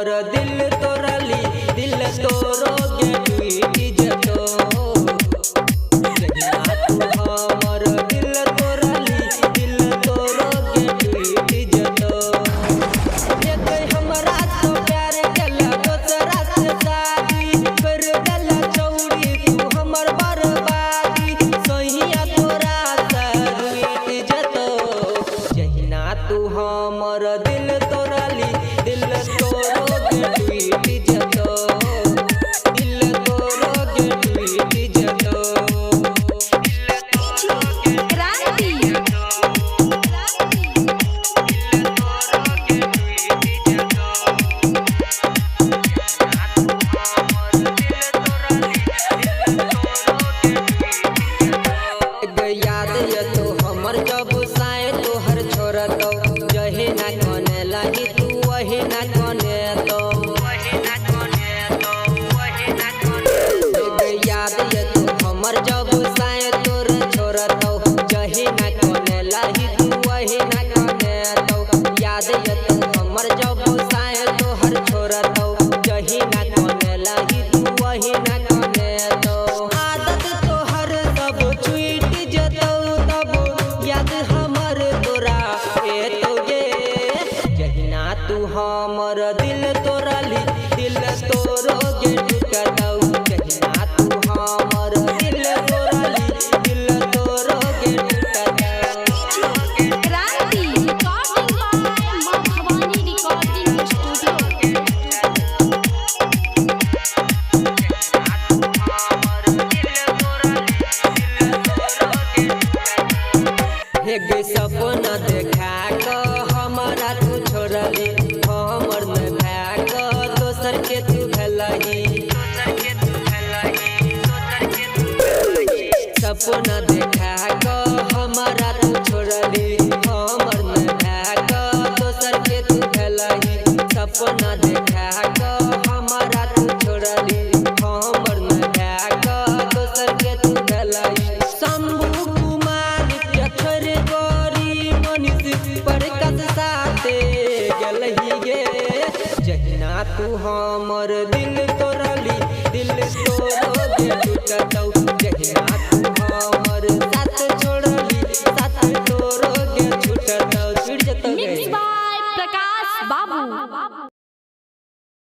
हमर दिल तोरली दिल तोरोगे टूट जतो जहिना तू हमर दिल तोरली दिल तोरोगे टूट जतो जे हमरा तो प्यार कला दोसरा से शादी कर दला चौड़ी तू हमर बर्बादी सहिया तोरा से टूट जतो जहिना तू हमर दिल तोरली दिल तोरोगे टूट जतो दिल तोरोगे टूट जतो क्रांति याद ये तो हमर जब साए तोहर छोड़तो जहे ना कोने लागी तू वही ना कोने तो याद ये तो हमर जब साए तोर छोड़तो जहे ना कोने लागी तू वही ना कोने तो याद ये तो हमर जब साए तोहर छोड़तो जहे ना कोने लागी तू वही ना कोने तो आदत तोहर सब छूट जतो तब याद हमर तोरा एतोगे जहिना तू हमर दिल तोरली दिल तोरोगे टूटतौ जहिना तू हमर दिल तोरली दिल तोरोगे टूटतौ क्रांति रिकॉर्डिंग बाय मां भवानी रिकॉर्डिंग स्टूडियो हे गे सपना देखा क हमरा तू छोड़ली हमर न भाग दोसर के तू भलही सपना देखा क हमरा तू छोड़ली हमर न भाग दोसर के तू भलही सपना देखा क हमरा तू छोड़ली हमर न भाग दोसर के तू भलही शंभू कुमार के छोड़ गोरी मनीष पर कस साथे गेलही गे जहिना तू हमर दिल तोरली दिल तोरोगे टूटतौ जहिना तू हमर साथ छोड़ली साथ तोरोगे छूटतौ छूट जतौ मिक्स बाय प्रकाश बाबू।